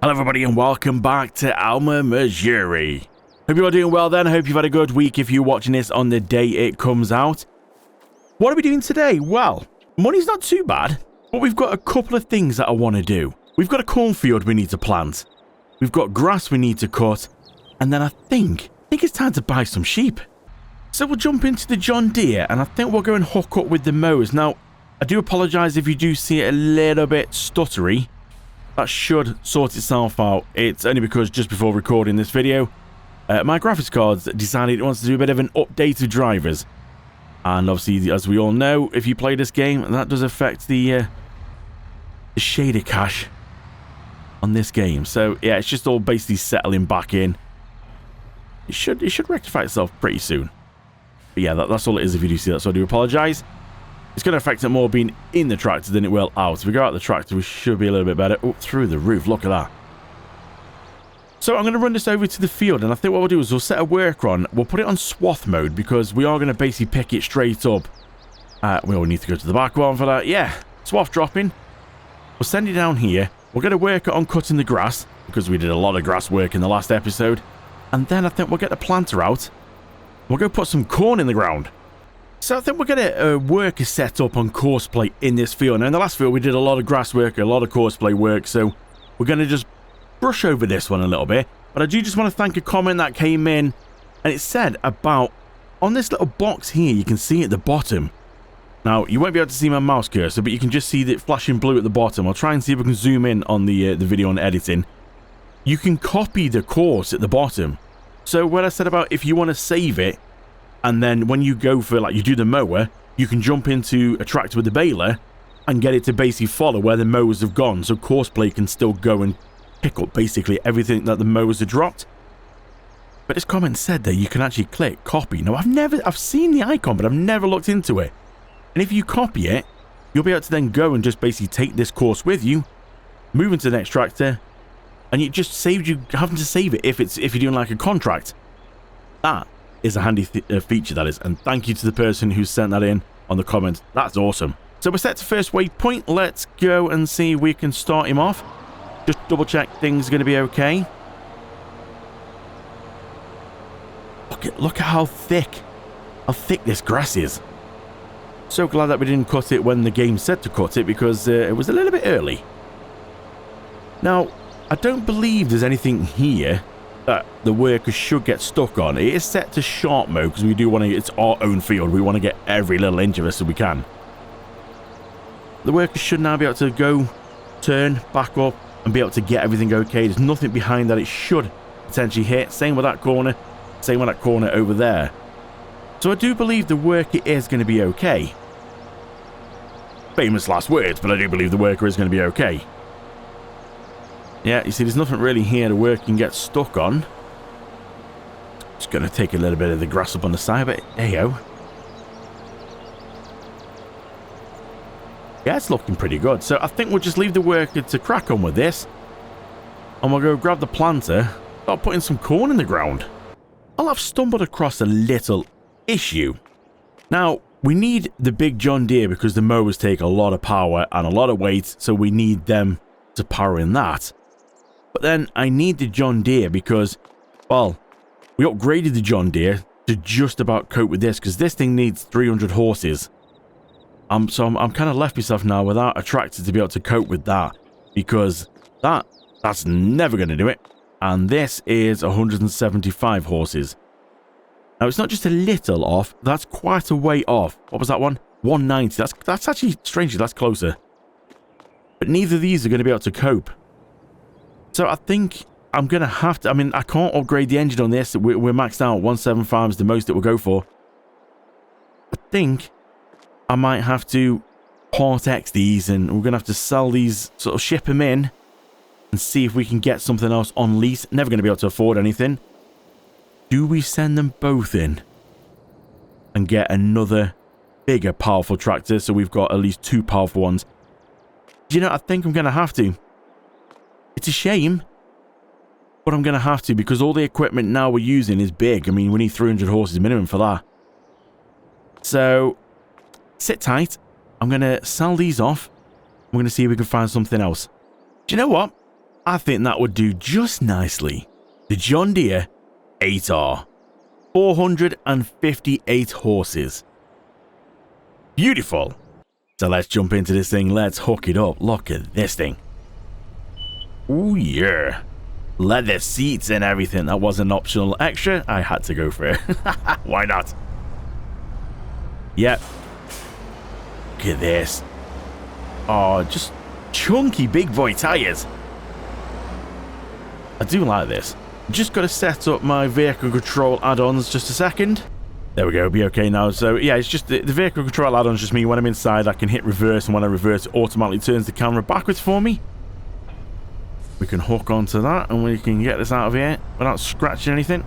Hello everybody and welcome back to Alma, Missouri. Hope you are doing well then. I hope you've had a good week if you're watching this on the day it comes out. What are we doing today? Well, money's not too bad, but we've got a couple of things that I want to do. We've got a cornfield we need to plant. We've got grass we need to cut. And then I think it's time to buy some sheep. So we'll jump into the John Deere and I think we'll go and hook up with the mowers. Now, I do apologise if you do see it a little bit stuttery. That should sort itself out. It's only because just before recording this video, my graphics cards decided it wants to do a bit of an update of drivers. And obviously, as we all know, if you play this game, that does affect the shader cache on this game. So yeah, it's just all basically settling back in. It should rectify itself pretty soon. But yeah, that's all it is if you do see that, so I do apologise. It's going to affect it more being in the tractor than it will out. If we go out the tractor, we should be a little bit better. Oh, through the roof. Look at that. So I'm going to run this over to the field, and I think what we'll do is we'll set a worker on. We'll put it on swath mode because we are going to basically pick it straight up. We all need to go to the back one for that. Yeah, swath dropping. We'll send it down here. We'll get a worker on cutting the grass because we did a lot of grass work in the last episode. And then I think we'll get the planter out. We'll go put some corn in the ground. So I think we're going to work a setup on courseplay in this field. Now in the last field we did a lot of grass work, a lot of courseplay work, so we're going to just brush over this one a little bit. But I do just want to thank a comment that came in, and it said about, on this little box here, you can see at the bottom. Now you won't be able to see my mouse cursor, but you can just see it flashing blue at the bottom. I'll try and see if we can zoom in on the video on editing. You can copy the course at the bottom. So what I said about if you want to save it, and then when you go for, like, you do the mower, you can jump into a tractor with the baler and get it to basically follow where the mowers have gone. So courseplay can still go and pick up basically everything that the mowers have dropped. But this comment said that you can actually click copy. Now, I've seen the icon, but I've never looked into it. And if you copy it, you'll be able to then go and just basically take this course with you, move into the next tractor, and it just saves you having to save it if you're doing like a contract. That is a handy feature, that is, and thank you to the person who sent that in on the comment. That's awesome. So we're set to first waypoint. Let's go and see if we can start him off. Just double check things are going to be okay. Look at how thick this grass is. So glad that we didn't cut it when the game said to cut it, because it was a little bit early. Now, I don't believe there's anything here that the workers should get stuck on. It is set to sharp mode because we do want to, it's our own field. We want to get every little inch of it so we can. The workers should now be able to go, turn, back up, and be able to get everything okay. There's nothing behind that it should potentially hit. Same with that corner. Same with that corner over there. So I do believe the worker is going to be okay. Famous last words, but I do believe the worker is going to be okay. Yeah, you see, there's nothing really here the worker can get stuck on. Just going to take a little bit of the grass up on the side, but hey-ho. Yeah, it's looking pretty good. So I think we'll just leave the worker to crack on with this. And we'll go grab the planter, start putting some corn in the ground. Well, I've stumbled across a little issue. Now, we need the big John Deere because the mowers take a lot of power and a lot of weight, so we need them to power in that. But then I need the John Deere because, well, we upgraded the John Deere to just about cope with this because this thing needs 300 horses. So I'm kind of left myself now without a tractor to be able to cope with that because that's never going to do it. And this is 175 horses. Now, it's not just a little off. That's quite a way off. What was that one? 190. That's actually, strangely, that's closer. But neither of these are going to be able to cope. So I think I'm going to have to... I mean, I can't upgrade the engine on this. We're maxed out. 175 is the most it will go for. I think I might have to part X these, and we're going to have to sell these, sort of ship them in, and see if we can get something else on lease. Never going to be able to afford anything. Do we send them both in and get another bigger, powerful tractor so we've got at least two powerful ones? Do you know, I think I'm going to have to. It's a shame, but I'm going to have to because all the equipment now we're using is big. I mean, we need 300 horses minimum for that. So, sit tight. I'm going to sell these off. I'm going to see if we can find something else. Do you know what? I think that would do just nicely. The John Deere 8R. 458 horses. Beautiful. So let's jump into this thing. Let's hook it up. Look at this thing. Ooh, yeah. Leather seats and everything. That was an optional extra. I had to go for it. Why not? Yep. Look at this. Oh, just chunky big boy tires. I do like this. Just got to set up my vehicle control add-ons just a second. There we go, be okay now. So yeah, it's just the vehicle control add-ons just mean when I'm inside I can hit reverse, and when I reverse it automatically turns the camera backwards for me. We can hook onto that and we can get this out of here without scratching anything.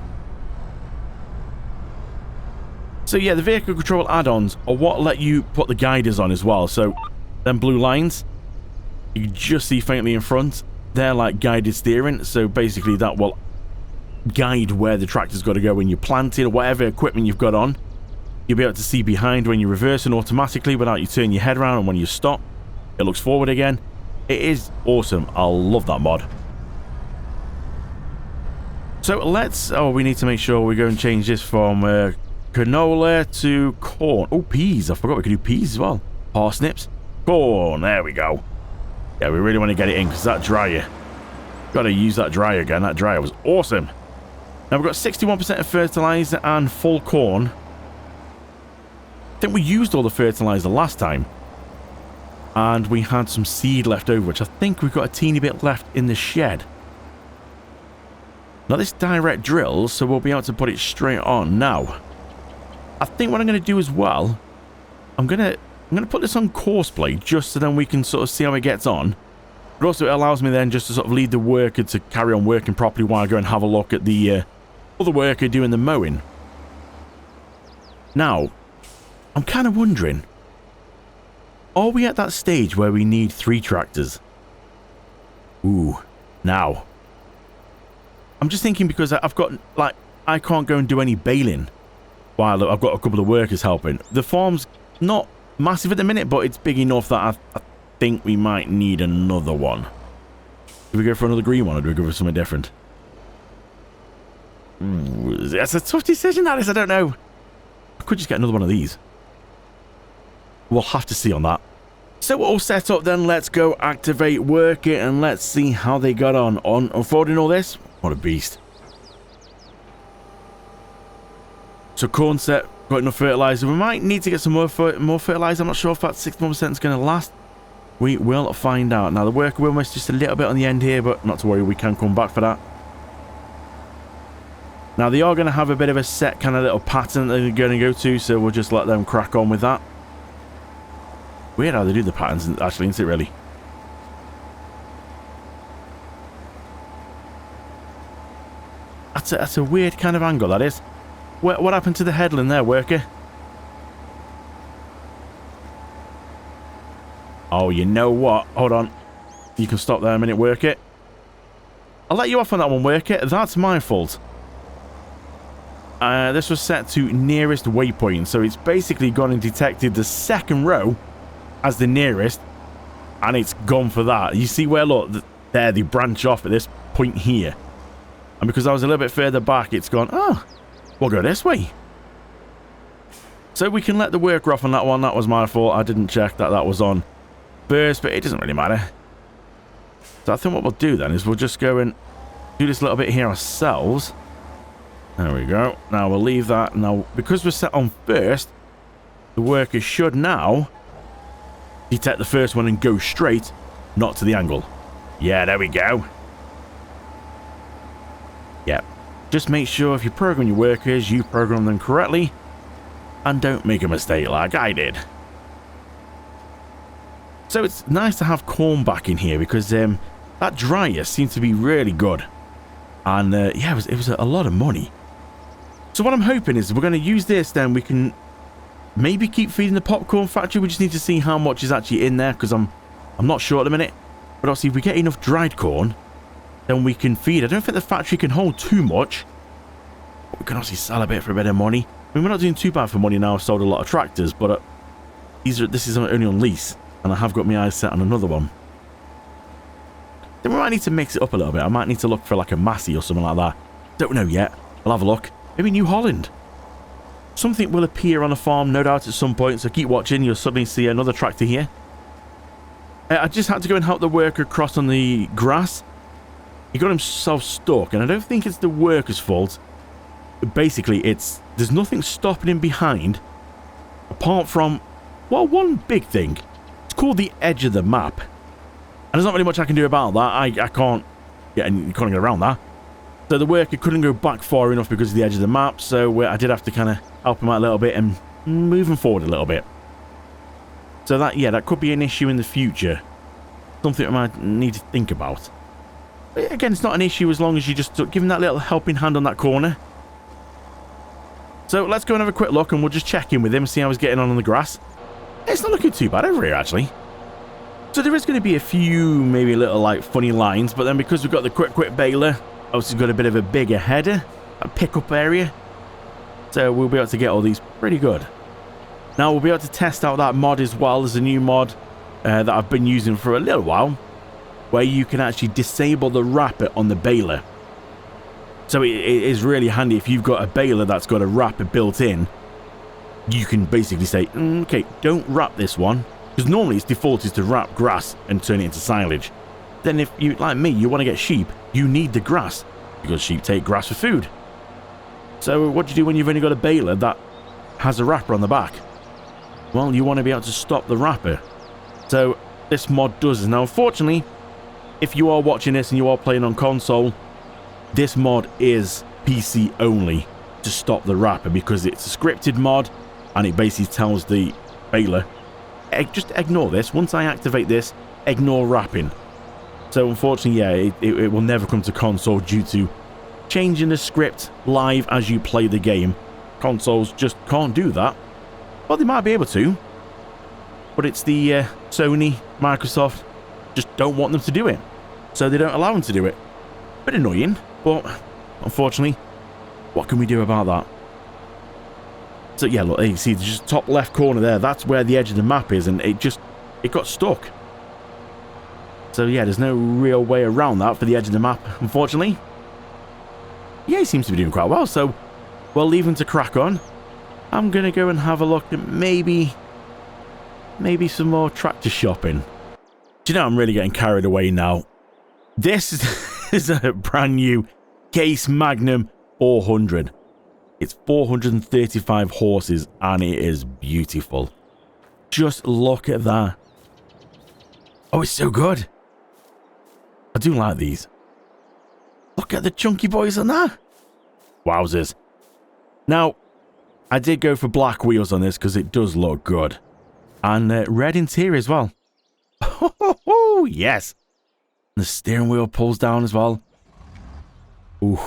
So yeah, the vehicle control add-ons are what let you put the guiders on as well. So them blue lines you can just see faintly in front, they're like guided steering. So basically that will guide where the tractor's got to go when you're planting or whatever equipment you've got on. You'll be able to see behind when you're reversing automatically without you turning your head around, and when you stop it looks forward again. It is awesome. I love that mod. So let's we need to make sure we go and change this from canola to corn. Oh, peas. I forgot we could do peas as well. Parsnips, corn. There we go. Yeah, we really want to get it in because that dryer, got to use that dryer again. That dryer was awesome. Now we've got 61% of fertilizer and full corn. I think we used all the fertilizer last time, and we had some seed left over, which I think we've got a teeny bit left in the shed. Now this direct drills, so we'll be able to put it straight on. Now I think what I'm going to do as well, I'm going to put this on courseplay just so then we can sort of see how it gets on. But also it allows me then just to sort of lead the worker to carry on working properly while I go and have a look at the other worker doing the mowing. Now, I'm kind of wondering, are we at that stage where we need 3 tractors? Ooh, now. I'm just thinking because I've got, like, I can't go and do any baling while I've got a couple of workers helping. The farm's not massive at the minute, but it's big enough that I think we might need another one. Do we go for another green one, or do we go for something different? That's a tough decision, that is. I don't know. I could just get another one of these. We'll have to see on that. So we're all set up then. Let's go activate work it and let's see how they got on unfolding all this. What a beast. So corn set, got enough fertilizer. We might need to get some more fertilizer. I'm not sure if that 61% is going to last. We will find out. Now the worker will miss just a little bit on the end here, but not to worry, we can come back for that. Now they are going to have a bit of a set kind of little pattern that they're going to go to, so we'll just let them crack on with that. Weird how they do the patterns, actually, isn't it, really? That's a weird kind of angle, that is. What happened to the headland there, worker? Oh, you know what? Hold on. You can stop there a minute, work it. I'll let you off on that one, work it. That's my fault. This was set to nearest waypoint, so it's basically gone and detected the second row as the nearest, and it's gone for that. You see where, look, there they branch off at this point here. And because I was a little bit further back, it's gone, oh, we'll go this way. So we can let the worker off on that one. That was my fault. I didn't check that that was on first, but it doesn't really matter. So I think what we'll do then is we'll just go and do this little bit here ourselves. There we go. Now we'll leave that. Now, because we're set on first, the worker should now detect the first one and go straight, not to the angle. Yeah, there we go. Yeah. Just make sure if you program your workers, you program them correctly and don't make a mistake like I did. So it's nice to have corn back in here because that dryer seems to be really good. And yeah, it was a lot of money. So what I'm hoping is we're going to use this, then we can maybe keep feeding the popcorn factory. We just need to see how much is actually in there because I'm not sure at the minute. But obviously if we get enough dried corn, then we can feed. I don't think the factory can hold too much. But we can obviously sell a bit for a bit of money. I mean, we're not doing too bad for money now. I've sold a lot of tractors, but this is only on lease. And I have got my eyes set on another one. Then we might need to mix it up a little bit. I might need to look for like a Massey or something like that. Don't know yet. I'll have a look. Maybe New Holland. Something will appear on the farm, no doubt, at some point, so keep watching. You'll suddenly see another tractor here. I just had to go and help the worker cross on the grass. He got himself stuck, and I don't think it's the worker's fault. Basically, there's nothing stopping him behind, apart from, well, one big thing. It's called the edge of the map. And there's not really much I can do about that. I can't get around that. So the worker couldn't go back far enough because of the edge of the map, so I did have to kind of help him out a little bit and move him forward a little bit. So that could be an issue in the future. Something I might need to think about. But again, it's not an issue as long as you just give him that little helping hand on that corner. So let's go and have a quick look, and we'll just check in with him, see how he's getting on the grass. It's not looking too bad over here, actually. So there is going to be a few, maybe a little, like, funny lines, but then because we've got the quick baler, obviously got a bit of a bigger header, a pickup area, so we'll be able to get all these pretty good. Now we'll be able to test out that mod as well. There's a new mod that I've been using for a little while, where you can actually disable the wrapper on the baler. So it is really handy if you've got a baler that's got a wrapper built in. You can basically say, okay, don't wrap this one, because normally its default is to wrap grass and turn it into silage. Then if you, like me, you want to get sheep, you need the grass, because sheep take grass for food. So what do you do when you've only got a baler that has a wrapper on the back? Well, you want to be able to stop the wrapper. So this mod does this. Now, unfortunately, if you are watching this and you are playing on console, this mod is PC only to stop the wrapper, because it's a scripted mod and it basically tells the baler, just ignore this. Once I activate this, ignore wrapping. So unfortunately, yeah, it will never come to console due to changing the script live as you play the game. Consoles just can't do that. Well, they might be able to, but it's the Sony, Microsoft just don't want them to do it, so they don't allow them to do it. Bit annoying, but unfortunately, what can we do about that? So yeah, look, you see, just top left corner there, that's where the edge of the map is, and it got stuck. So yeah, there's no real way around that for the edge of the map, unfortunately. Yeah, he seems to be doing quite well, so we'll leave him to crack on. I'm going to go and have a look at maybe some more tractor shopping. Do you know, I'm really getting carried away now. This is a brand new Case Magnum 400. It's 435 horses and it is beautiful. Just look at that. Oh, it's so good. I do like these. Look at the chunky boys on that. Wowzers. Now, I did go for black wheels on this because it does look good. And red interior as well. Oh, yes. The steering wheel pulls down as well. Ooh.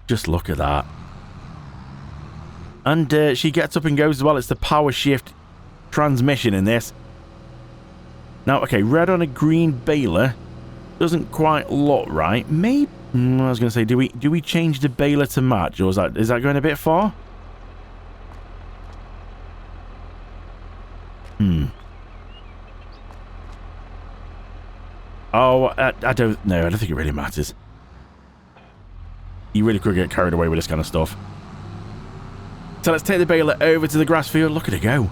Just look at that. And she gets up and goes as well. It's the power shift transmission in this. Now, okay, red on a green baler doesn't quite look right. Maybe I was going to say, do we change the baler to match, or is that going a bit far? Oh, I don't know. I don't think it really matters. You really could get carried away with this kind of stuff. So let's take the baler over to the grass field. Look at it go.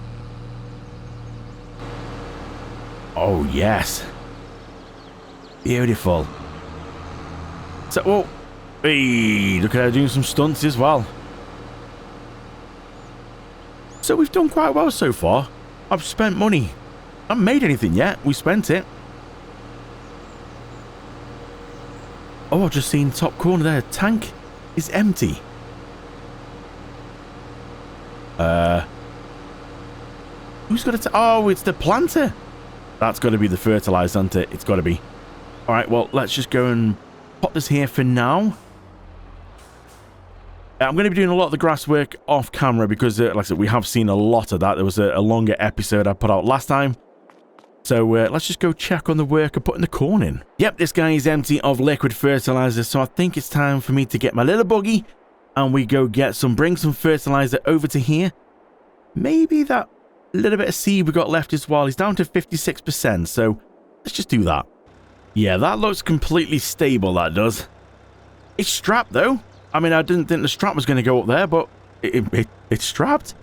Oh, yes. Beautiful. So, oh, hey, look at her doing some stunts as well. So we've done quite well so far. I've spent money. I haven't made anything yet. We spent it. Oh, I've just seen top corner there. Tank is empty. Who's got it? Oh, it's the planter. That's got to be the fertilizer, isn't it? It's got to be. All right, well, let's just go and pop this here for now. I'm going to be doing a lot of the grass work off camera because, like I said, we have seen a lot of that. There was a longer episode I put out last time. So let's just go check on the work and putting the corn in. Yep, this guy is empty of liquid fertilizer, so I think it's time for me to get my little buggy and we go bring some fertilizer over to here. Maybe that little bit of seed we got left as well is down to 56%, so let's just do that. Yeah, that looks completely stable, that does. It's strapped, though. I mean, I didn't think the strap was going to go up there, but it's strapped.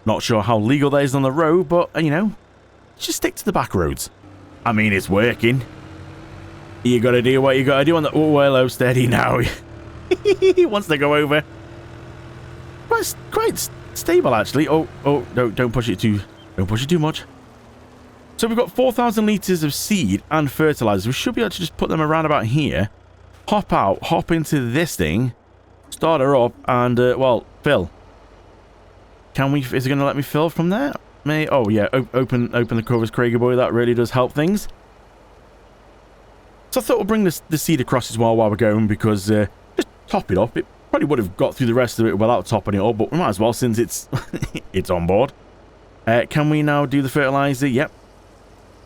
Not sure how legal that is on the road, but, you know, just stick to the back roads. I mean, it's working. You got to do what you got to do on the... Oh, hello, steady now. He wants to go over. Quite stable, actually. Oh, no, don't push it too much. So we've got 4,000 litres of seed and fertilizer. We should be able to just put them around about here. Hop out, hop into this thing, start her up, and, well, fill. Can we... Is it going to let me fill from there? May... Oh, yeah, open the covers, Craigie boy. That really does help things. So I thought we'll bring the seed across as well while we're going, because just top it up. It probably would have got through the rest of it without topping it up, but we might as well since it's it's on board. Can we now do the fertilizer? Yep.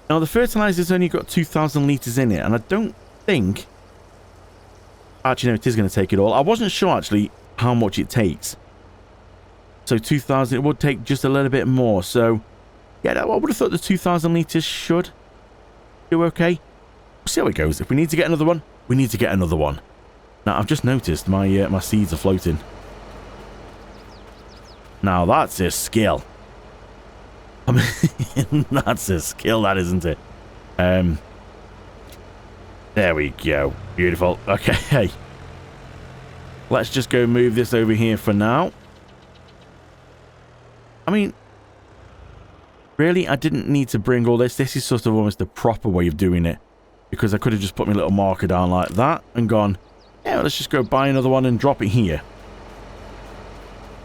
Now the fertilizer's only got 2,000 litres in it, and I don't think... Actually, no, it is going to take it all. I wasn't sure, actually, how much it takes. So 2,000, it would take just a little bit more. So, yeah, I would have thought the 2,000 litres should do okay. We'll see how it goes. If we need to get another one, we need to get another one. Now, I've just noticed my seeds are floating. Now, that's a skill. I mean, that's a skill, that isn't it? There we go. Beautiful. Okay. Let's just go move this over here for now. I mean, really, I didn't need to bring all this. This is sort of almost the proper way of doing it. Because I could have just put my little marker down like that and gone, yeah, let's just go buy another one and drop it here.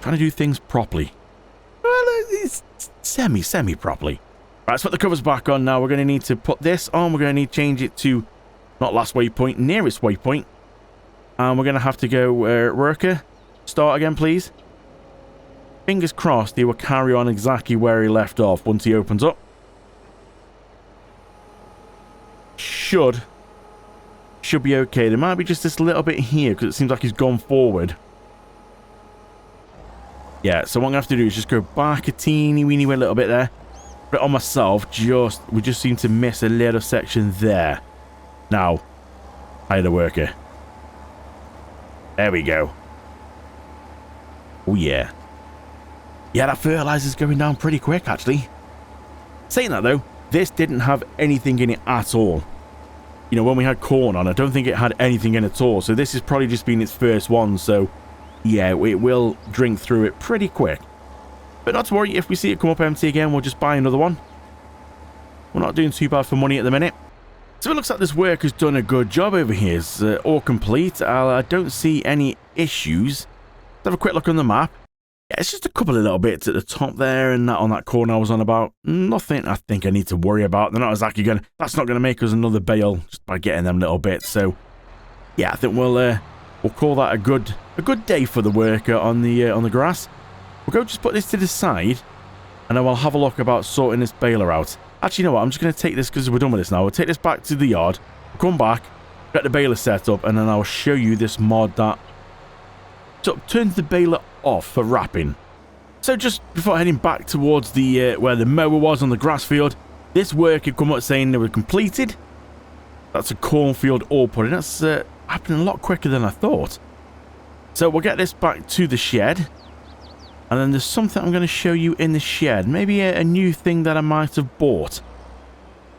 Trying to do things properly. Well, it's semi-properly. Right, let's put the covers back on now. We're going to need to put this on. We're going to need to change it to not last waypoint, nearest waypoint. And we're going to have to go, worker, start again, please. Fingers crossed he will carry on exactly where he left off once he opens up. Should be okay. There might be just this little bit here because it seems like he's gone forward. Yeah, so what I'm going to have to do is just go back a teeny weeny little bit there. But on myself, we just seem to miss a little section there. Now, hi the worker. There we go. Oh yeah. Yeah, that fertilizer's going down pretty quick actually. Saying that though, this didn't have anything in it at all. You know, when we had corn on, I don't think it had anything in it at all. So this has probably just been its first one. So, yeah, it will drink through it pretty quick. But not to worry, if we see it come up empty again, we'll just buy another one. We're not doing too bad for money at the minute. So it looks like this worker's done a good job over here. It's all complete. I don't see any issues. Let's have a quick look on the map. Yeah, it's just a couple of little bits at the top there and that on that corner I was on about. Nothing I think I need to worry about. They're not exactly going to... That's not going to make us another bale just by getting them little bits. So, yeah, I think we'll call that a good day for the worker on the grass. We'll go just put this to the side and then we'll have a look about sorting this baler out. Actually, you know what? I'm just going to take this because we're done with this now. We'll take this back to the yard, come back, get the baler set up, and then I'll show you this mod that turns the baler off for wrapping. So just before heading back towards the where the mower was on the grass field, this work had come up saying they were completed. That's a cornfield all put in. That's happening a lot quicker than I thought. So we'll get this back to the shed. And then there's something I'm going to show you in the shed. Maybe a new thing that I might have bought.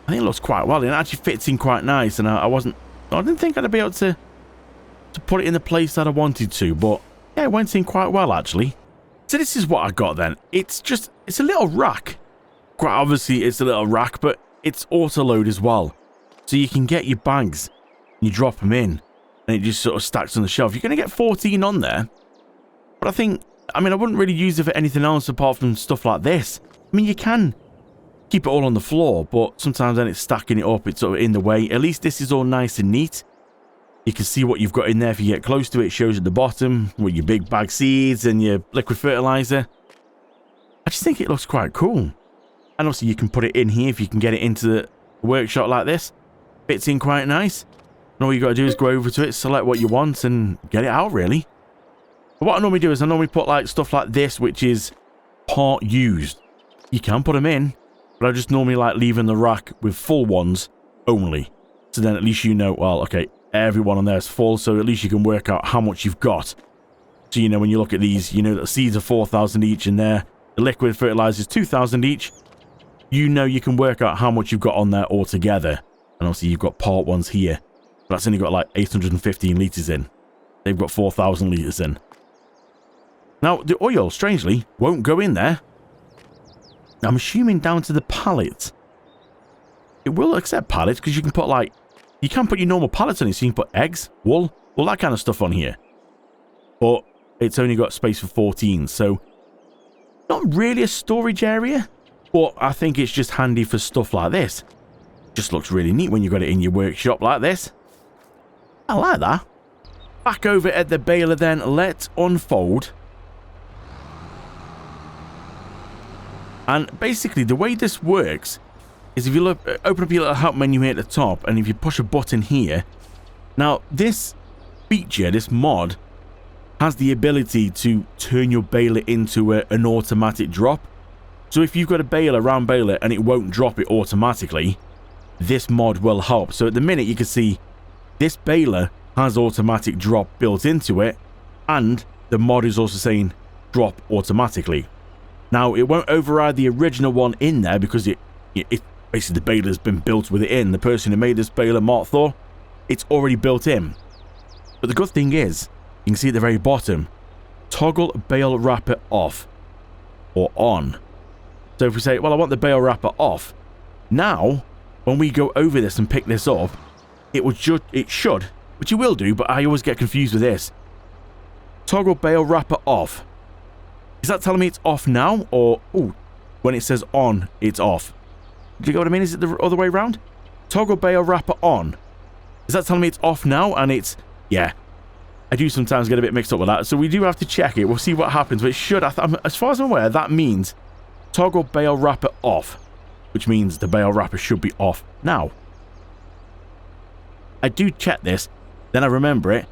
I think it looks quite well. It actually fits in quite nice. And I didn't think I'd be able to put it in the place that I wanted to. But yeah, it went in quite well actually. So this is what I got then. It's a little rack. Quite obviously it's a little rack, but it's auto load as well. So you can get your bags. You drop them in. And it just sort of stacks on the shelf. You're going to get 14 on there. But I mean, I wouldn't really use it for anything else apart from stuff like this. I mean, you can keep it all on the floor, but sometimes then it's stacking it up, it's sort of in the way. At least this is all nice and neat. You can see what you've got in there if you get close to it. It shows at the bottom with your big bag seeds and your liquid fertilizer. I just think it looks quite cool. And also you can put it in here if you can get it into the workshop like this. Fits in quite nice. And all you got to do is go over to it, select what you want and get it out really. But what I normally do is I normally put like stuff like this, which is part used. You can put them in, but I just normally like leaving the rack with full ones only. So then at least you know, well, okay, everyone on there is full, so at least you can work out how much you've got. So, you know, when you look at these, you know that the seeds are 4,000 each in there, the liquid fertilizer is 2,000 each. You know you can work out how much you've got on there altogether. And obviously you've got part ones here. That's only got like 815 litres in. They've got 4,000 litres in. Now, the oil, strangely, won't go in there. I'm assuming down to the pallet. It will accept pallets because you can put like... You can put your normal pallets on it, so you can put eggs, wool, all that kind of stuff on here. But it's only got space for 14, so... Not really a storage area, but I think it's just handy for stuff like this. Just looks really neat when you got it in your workshop like this. I like that. Back over at the baler then, let's unfold. And basically the way this works is if you look, open up your little help menu here at the top, and if you push a button here, now this feature, this mod, has the ability to turn your baler into an automatic drop. So if you've got a baler, round baler, and it won't drop it automatically, this mod will help. So at the minute you can see this baler has automatic drop built into it, and the mod is also saying drop automatically. Now it won't override the original one in there because it basically the baler's been built with it in. The person who made this baler, Mark Thor, it's already built in. But the good thing is, you can see at the very bottom, toggle bale wrapper off or on. So if we say, well, I want the bale wrapper off, now when we go over this and pick this up, it should, which you will do, but I always get confused with this. Toggle bale wrapper off. Is that telling me it's off now, or ooh, when it says on, it's off? Do you get what I mean? Is it the other way around? Toggle bale wrapper on. Is that telling me it's off now? And it's, yeah, I do sometimes get a bit mixed up with that, so we do have to check it. We'll see what happens, but it should, as far as I'm aware, that means toggle bale wrapper off, which means the bale wrapper should be off now. I do check this, then I remember it,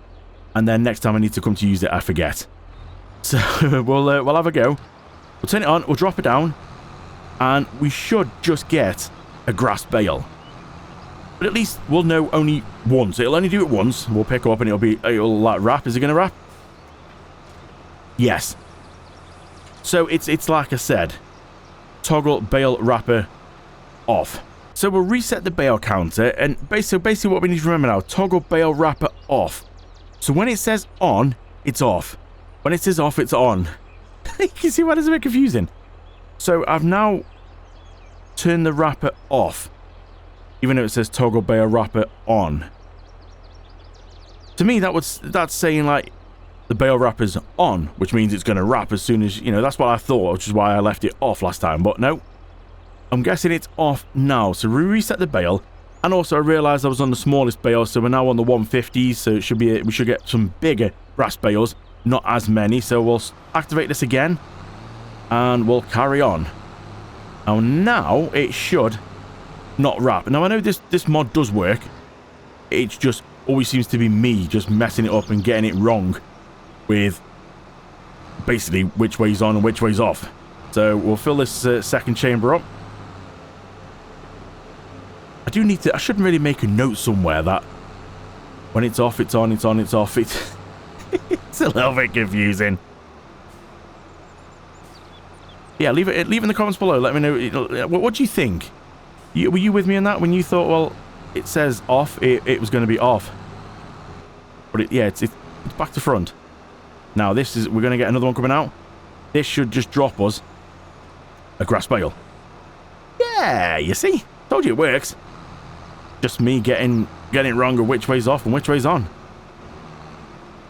and then next time I need to come to use it, I forget. So we'll have a go. We'll turn it on, we'll drop it down, and we should just get a grass bale. But at least we'll know only once. It'll only do it once. We'll pick up and it'll like wrap. Is it going to wrap? Yes. So it's like I said, toggle bale wrapper off. So we'll reset the bale counter, and basically what we need to remember now, toggle bale wrapper off. So when it says on, it's off. When it says off, it's on. You can see why it's a bit confusing. So I've now turned the wrapper off, even though it says toggle bale wrapper on. To me, that's saying like the bale wrapper's on, which means it's going to wrap as soon as, you know, that's what I thought, which is why I left it off last time. But no, I'm guessing it's off now. So we reset the bale, and also I realized I was on the smallest bale, so we're now on the 150s, so it should be we should get some bigger brass bales, not as many. So we'll activate this again, and we'll carry on. Now it should not wrap. Now I know this mod does work. It just always seems to be me just messing it up and getting it wrong with basically which way's on and which way's off. So we'll fill this second chamber up. I shouldn't really make a note somewhere that when it's off, it's on, it's on, it's off. It's a little bit confusing. Yeah, leave in the comments below. Let me know. What do you think? Were you with me on that when you thought, well, it says off, it was going to be off? But it's back to front. Now we're going to get another one coming out. This should just drop us a grass bale. Yeah, you see? Told you it works. Just me getting it wrong of which way's off and which way's on.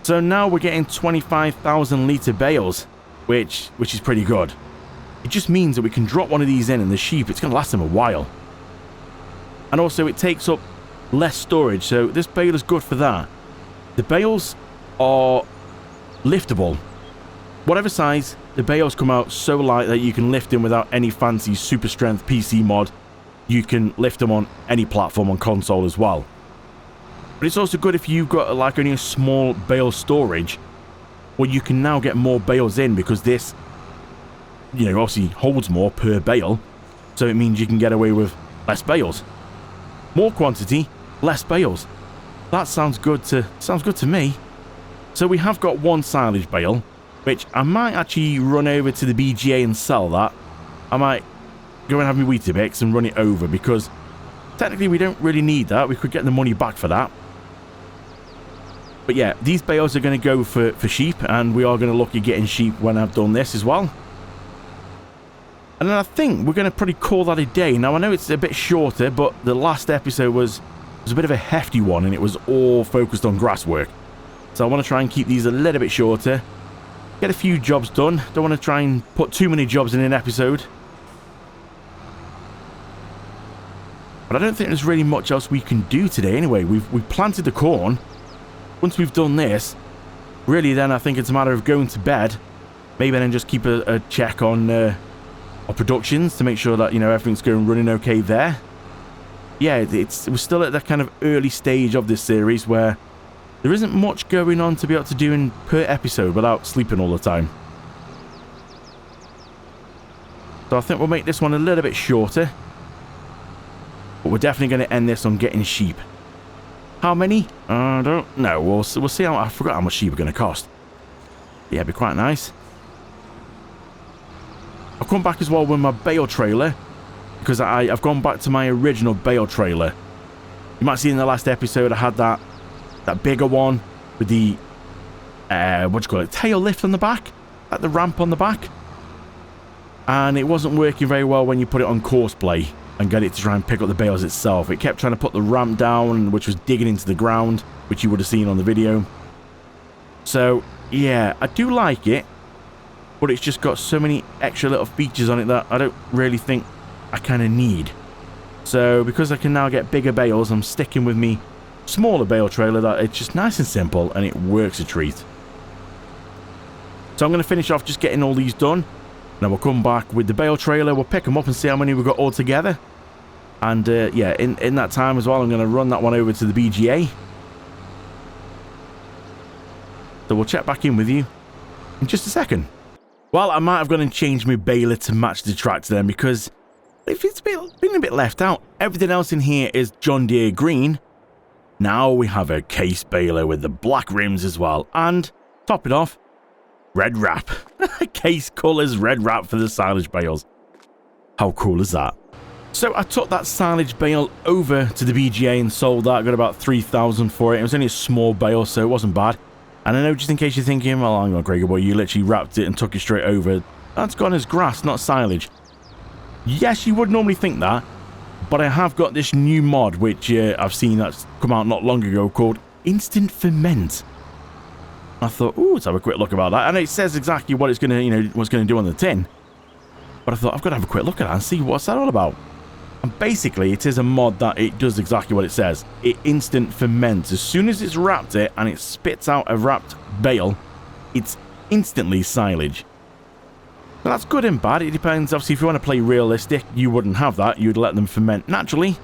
So now we're getting 25,000 litre bales, which is pretty good. It just means that we can drop one of these in, and the sheep, it's going to last them a while. And also it takes up less storage, so this bale is good for that. The bales are liftable. Whatever size, the bales come out so light that you can lift them without any fancy super strength PC mod. You can lift them on any platform on console as well. But it's also good if you've got like only a small bale storage, well, you can now get more bales in because this, you know, obviously holds more per bale, so it means you can get away with less bales. More quantity, less bales. That sounds good to me. So we have got one silage bale, which I might actually run over to the BGA and sell that. I might go and have my Weetabix and run it over, because technically we don't really need that. We could get the money back for that. But yeah, these bales are going to go for sheep, and we are going to look at getting sheep when I've done this as well. And then I think we're going to probably call that a day. Now, I know it's a bit shorter, but the last episode was a bit of a hefty one, and it was all focused on grass work. So I want to try and keep these a little bit shorter. Get a few jobs done. Don't want to try and put too many jobs in an episode. But I don't think there's really much else we can do today anyway. We've planted the corn. Once we've done this, really then I think it's a matter of going to bed. Maybe then just keep a check on our productions to make sure that, you know, everything's running okay there. Yeah, we're still at that kind of early stage of this series where there isn't much going on to be able to do per episode without sleeping all the time. So I think we'll make this one a little bit shorter. But we're definitely going to end this on getting sheep. How many? I don't know. We'll see how... I forgot how much sheep are going to cost. Yeah, it'd be quite nice. I'll come back as well with my bale trailer, because I've gone back to my original bale trailer. You might see in the last episode I had that bigger one with the what do you call it, tail lift on the back, at the ramp on the back, and it wasn't working very well when you put it on course play and get it to try and pick up the bales itself. It kept trying to put the ramp down, which was digging into the ground, which you would have seen on the video. So yeah, I do like it, but it's just got so many extra little features on it that I don't really think I kind of need. So because I can now get bigger bales, I'm sticking with me smaller bale trailer that it's just nice and simple, and it works a treat. So I'm going to finish off just getting all these done. Now we'll come back with the bale trailer, we'll pick them up and see how many we've got all together. And yeah, in that time as well, I'm going to run that one over to the BGA. So we'll check back in with you in just a second. Well, I might have gone and changed my baler to match the tractor then, because it's been a bit left out. Everything else in here is John Deere green. Now we have a case baler with the black rims as well, and top it off, red wrap. Case colours red wrap for the silage bales. How cool is that? So I took that silage bale over to the BGA and sold that. I got about 3,000 for it. It was only a small bale, so it wasn't bad. And I know, just in case you're thinking, well, hang on, Gregor boy, you literally wrapped it and took it straight over. That's gone as grass, not silage. Yes, you would normally think that, but I have got this new mod, which I've seen that's come out not long ago, called Instant Ferment. I thought, ooh, let's have a quick look about that. And it says exactly what it's going to, what's going to do on the tin. But I thought, I've got to have a quick look at that and see what's that all about. And basically, it is a mod that it does exactly what it says. It instant ferments. As soon as it's wrapped it and it spits out a wrapped bale, it's instantly silage. Now, that's good and bad. It depends. Obviously, if you want to play realistic, you wouldn't have that. You'd let them ferment naturally.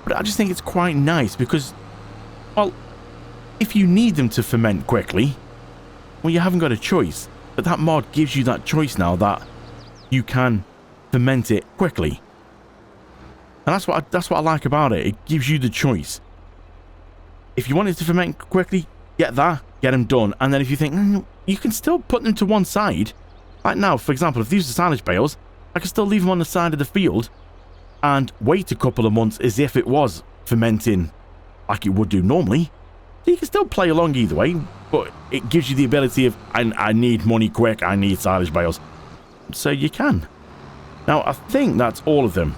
But I just think it's quite nice because, well, if you need them to ferment quickly, well, you haven't got a choice. But that mod gives you that choice now that you can ferment it quickly. And that's what I like about it. It gives you the choice. If you want it to ferment quickly, get that, get them done. And then if you think, you can still put them to one side. Like now, for example, if these are silage bales, I can still leave them on the side of the field and wait a couple of months as if it was fermenting like it would do normally. So you can still play along either way, but it gives you the ability of, I need money quick, I need silage bales. So you can. Now, I think that's all of them.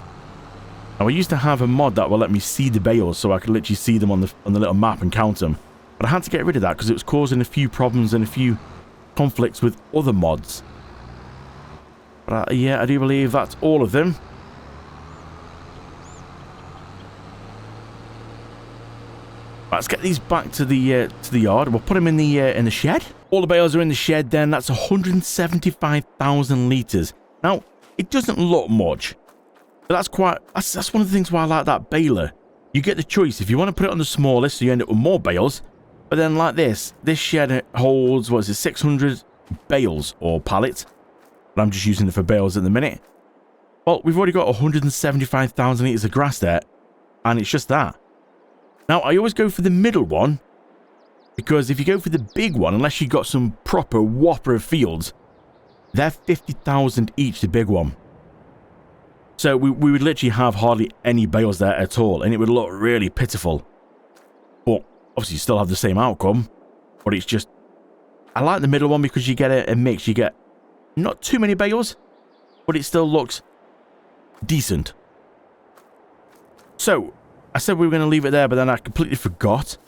Now, I used to have a mod that will let me see the bales so I could literally see them on the little map and count them. But I had to get rid of that because it was causing a few problems and a few conflicts with other mods. But yeah, I do believe that's all of them. Let's get these back to the yard. We'll put them in the shed. All the bales are in the shed then. That's 175,000 litres. Now, it doesn't look much. But that's one of the things why I like that baler. You get the choice. If you want to put it on the smallest, so you end up with more bales. But then like this shed holds, 600 bales or pallets. But I'm just using it for bales at the minute. Well, we've already got 175,000 litres of grass there. And it's just that. Now, I always go for the middle one, because if you go for the big one, unless you got some proper whopper of fields, they're 50,000 each, the big one. So we would literally have hardly any bales there at all, and it would look really pitiful. But obviously you still have the same outcome, but it's just... I like the middle one because you get a mix. You get not too many bales, but it still looks decent. So, I said we were going to leave it there, but then I completely forgot.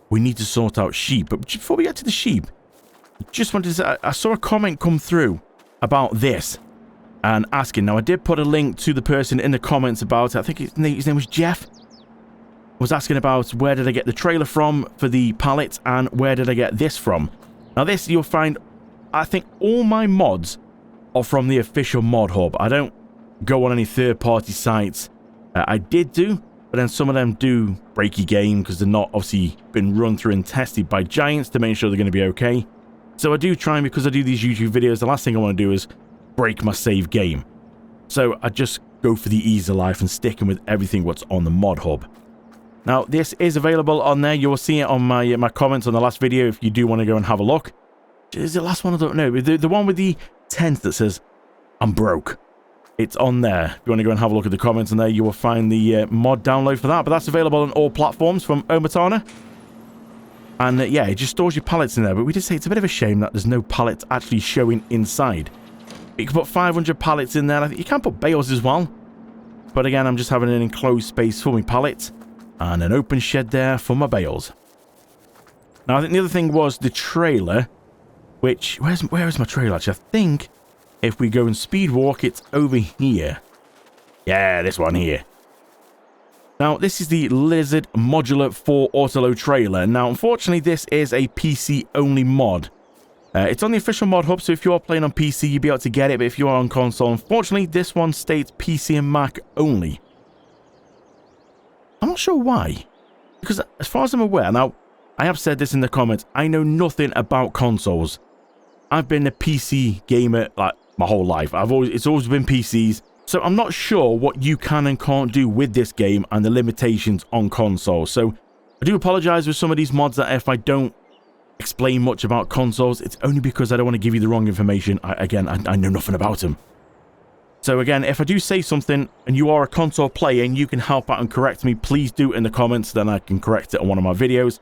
We need to sort out sheep. But before we get to the sheep, just wanted to say, I saw a comment come through about this and asking. Now, I did put a link to the person in the comments about it. I think his name was Jeff. Was asking about where did I get the trailer from for the pallet and where did I get this from. Now, this you'll find, I think all my mods are from the official mod hub. I don't go on any third-party sites. I did do, but then some of them do break your game because they're not obviously been run through and tested by giants to make sure they're going to be okay. So I do try, and because I do these YouTube videos, the last thing I want to do is break my save game. So I just go for the ease of life and sticking with everything what's on the mod hub. Now, this is available on there. You'll see it on my comments on the last video if you do want to go and have a look. Is it the last one? I don't know. The one with the tent that says, I'm broke. It's on there. If you want to go and have a look at the comments on there, you will find the mod download for that. But that's available on all platforms from Omatana. And yeah, it just stores your pallets in there. But we did say it's a bit of a shame that there's no pallets actually showing inside. You can put 500 pallets in there. I think you can put bales as well. But again, I'm just having an enclosed space for my pallets. And an open shed there for my bales. Now, I think the other thing was the trailer. Which, where is my trailer actually? I think if we go and speed walk, it's over here. Yeah, this one here. Now, this is the Lizard Modular 4 Autoload trailer. Now, unfortunately, this is a PC-only mod. It's on the official mod hub, so if you are playing on PC, you'll be able to get it. But if you are on console, unfortunately, this one states PC and Mac only. I'm not sure why. Because as far as I'm aware, now, I have said this in the comments, I know nothing about consoles. I've been a PC gamer, like, my whole life. It's always been PCs. So I'm not sure what you can and can't do with this game and the limitations on consoles. So I do apologize with some of these mods that if I don't explain much about consoles, it's only because I don't want to give you the wrong information. I know nothing about them. So again, if I do say something and you are a console player and you can help out and correct me, please do it in the comments, then I can correct it on one of my videos.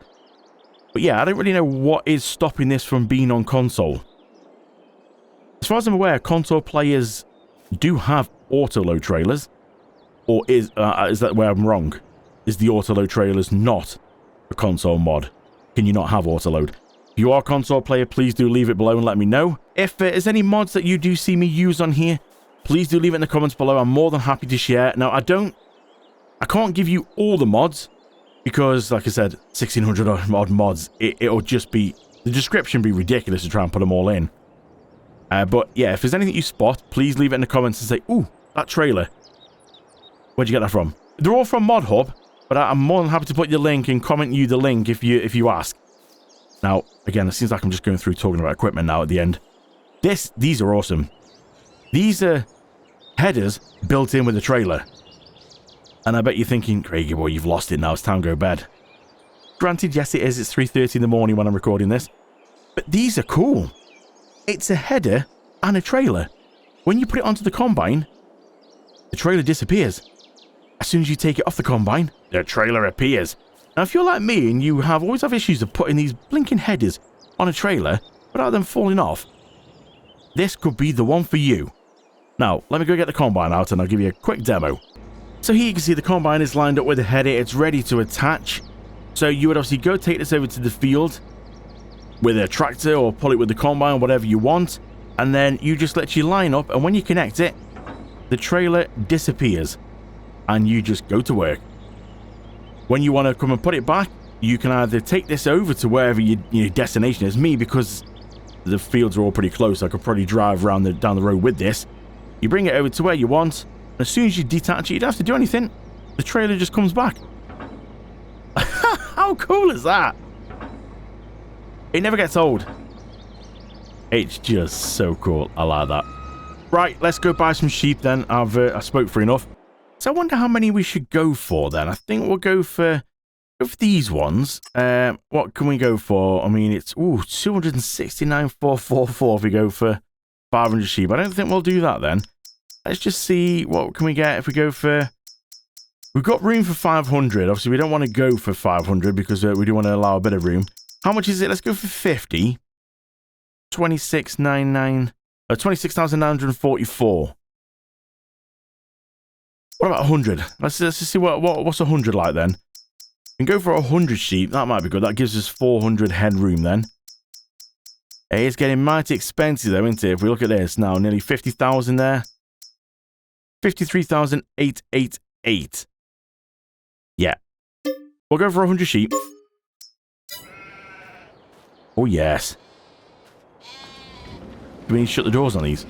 But yeah, I don't really know what is stopping this from being on console. As far as I'm aware, console players do have autoload trailers. Or is that where I'm wrong? Is the autoload trailers not a console mod? Can you not have autoload? If you are a console player, please do leave it below and let me know. If there's any mods that you do see me use on here, please do leave it in the comments below. I'm more than happy to share. Now, I can't give you all the mods because, like I said, 1,600 odd mods. It'll just be, the description be ridiculous to try and put them all in. But yeah, if there's anything you spot, please leave it in the comments and say, ooh, that trailer. Where'd you get that from? They're all from Mod Hub, but I'm more than happy to put your link and comment you the link if you ask. Now, again, it seems like I'm just going through talking about equipment now at the end. These are awesome. These are headers built in with the trailer. And I bet you're thinking, Craigie boy, you've lost it now. It's time to go to bed. Granted, yes, it is. It's 3:30 in the morning when I'm recording this. But these are cool. It's a header and a trailer. When you put it onto the combine, the trailer disappears. As soon as you take it off the combine, the trailer appears. Now, if you're like me and you always have issues of putting these blinking headers on a trailer without them falling off, this could be the one for you. Now, let me go get the combine out and I'll give you a quick demo. So here you can see the combine is lined up with the header. It's ready to attach. So you would obviously go take this over to the field with a tractor or pull it with the combine, whatever you want. And then you just let you line up, and when you connect it, the trailer disappears. And you just go to work. When you want to come and put it back, you can either take this over to wherever your destination is. Me, because the fields are all pretty close, I could probably drive around down the road with this. You bring it over to where you want. As soon as you detach it, you don't have to do anything. The trailer just comes back. How cool is that? It never gets old. It's just so cool. I like that. Right, let's go buy some sheep then. I spoke for enough. So I wonder how many we should go for then. I think we'll go for Of these ones, what can we go for? I mean, it's 269,444 if we go for 500 sheep. I don't think we'll do that then. Let's just see what can we get if we go for... We've got room for 500. Obviously, we don't want to go for 500 because we do want to allow a bit of room. How much is it? Let's go for 50. 26,944. What about 100? Let's just see what's 100 like then. We can go for 100 sheep. That might be good. That gives us 400 head room then. It's getting mighty expensive though, isn't it? If we look at this now, nearly 50,000 there. 53,888. Yeah. We'll go for 100 sheep. Oh, yes. Do we need to shut the doors on these?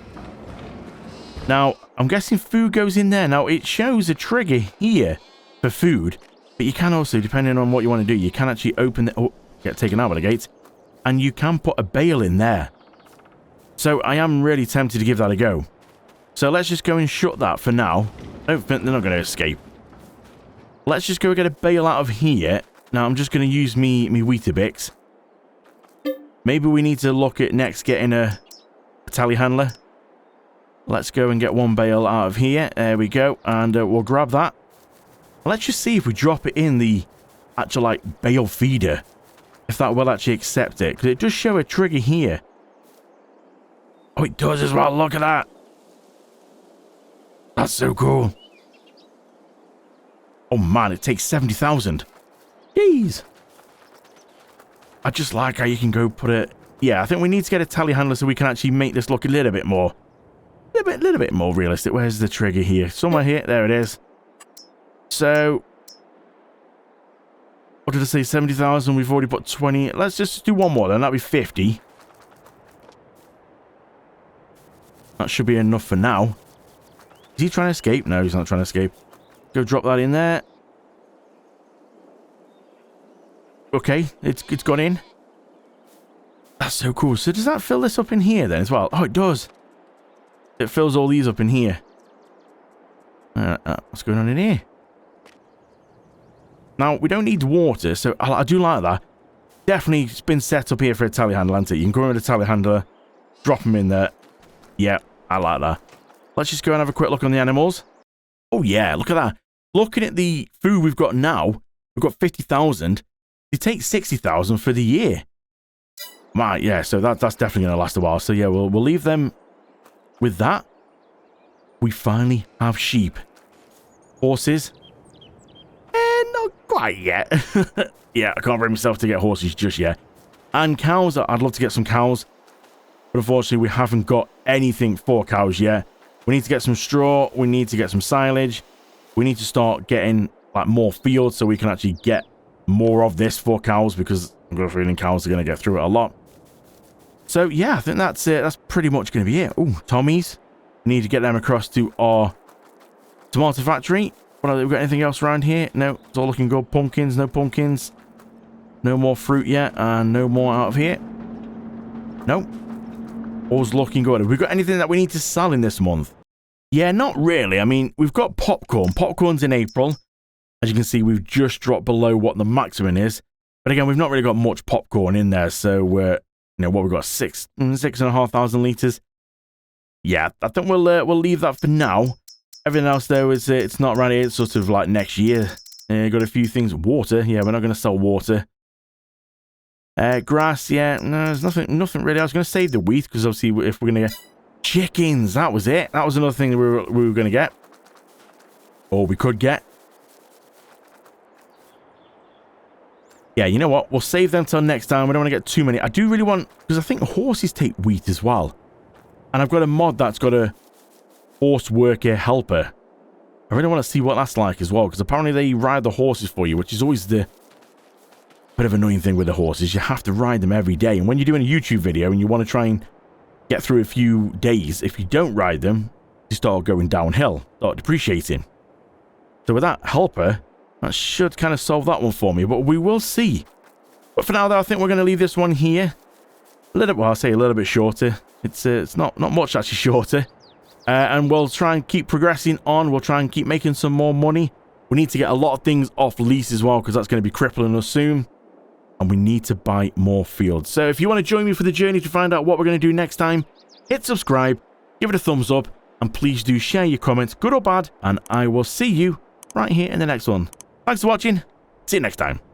Now, I'm guessing food goes in there. Now, it shows a trigger here for food. But you can also, depending on what you want to do, you can actually open the... Oh, get taken out by the gate. And you can put a bale in there. So, I am really tempted to give that a go. So, let's just go and shut that for now. I don't think they're not going to escape. Let's just go get a bale out of here. Now, I'm just going to use me Weetabix. Maybe we need to look at next getting a telehandler. Let's go and get one bale out of here. There we go. And we'll grab that. Let's just see if we drop it in the actual, like, bale feeder. If that will actually accept it. Because it does show a trigger here. Oh, it does as well. Look at that. That's so cool. Oh, man. It takes 70,000. Jeez. I just like how you can go put it... Yeah, I think we need to get a telehandler so we can actually make this look a little bit more... A little bit more realistic. Where's the trigger here? Somewhere here. There it is. So... What did I say? 70,000. We've already put 20. Let's just do one more then. That'll be 50. That should be enough for now. Is he trying to escape? No, he's not trying to escape. Go drop that in there. Okay, it's gone in. That's so cool. So does that fill this up in here then as well? Oh, it does. It fills all these up in here. What's going on in here? Now, we don't need water, so I do like that. Definitely it's been set up here for a telehandler, hasn't it? You can go in with a telehandler, drop them in there. Yeah, I like that. Let's just go and have a quick look on the animals. Oh, yeah, look at that. Looking at the food we've got now, we've got 50,000. It takes 60,000 for the year. Right, yeah, so that's definitely going to last a while. So, yeah, we'll leave them with that. We finally have sheep. Horses. Not quite yet. Yeah, I can't bring myself to get horses just yet. And cows. I'd love to get some cows. But unfortunately, we haven't got anything for cows yet. We need to get some straw. We need to get some silage. We need to start getting like more fields so we can actually get more of this for cows, because I've got a feeling cows are going to get through it a lot. So, yeah, I think that's it. That's pretty much going to be it. Oh, Tommies. We need to get them across to our tomato factory. What, have we got anything else around here? No, it's all looking good. Pumpkins, no pumpkins. No more fruit yet, and no more out of here. Nope. All's looking good. Have we got anything that we need to sell in this month? Yeah, not really. I mean, we've got popcorn. Popcorn's in April. As you can see, we've just dropped below what the maximum is. But again, we've not really got much popcorn in there. So, you know, what we've got, 6,500 litres. Yeah, I think we'll leave that for now. Everything else, though, is it's not around here. It's sort of like next year. Got a few things. Water. Yeah, we're not going to sell water. Grass, yeah. No, there's nothing really. I was going to save the wheat, because obviously if we're going to get chickens, that was it. That was another thing that we were going to get. Or we could get. Yeah, you know what? We'll save them till next time. We don't want to get too many. I do really want... Because I think horses take wheat as well. And I've got a mod that's got a horse worker helper. I really want to see what that's like as well. Because apparently they ride the horses for you. Which is always the bit of annoying thing with the horses. You have to ride them every day. And when you're doing a YouTube video and you want to try and get through a few days, if you don't ride them, you start going downhill. Start depreciating. So with that helper... That should kind of solve that one for me, but we will see. But for now, though, I think we're going to leave this one here. Well, I'll say a little bit shorter. It's not much actually shorter. And we'll try and keep progressing on. We'll try and keep making some more money. We need to get a lot of things off lease as well, because that's going to be crippling us soon. And we need to buy more fields. So if you want to join me for the journey to find out what we're going to do next time, hit subscribe, give it a thumbs up, and please do share your comments, good or bad, and I will see you right here in the next one. Thanks for watching. See you next time.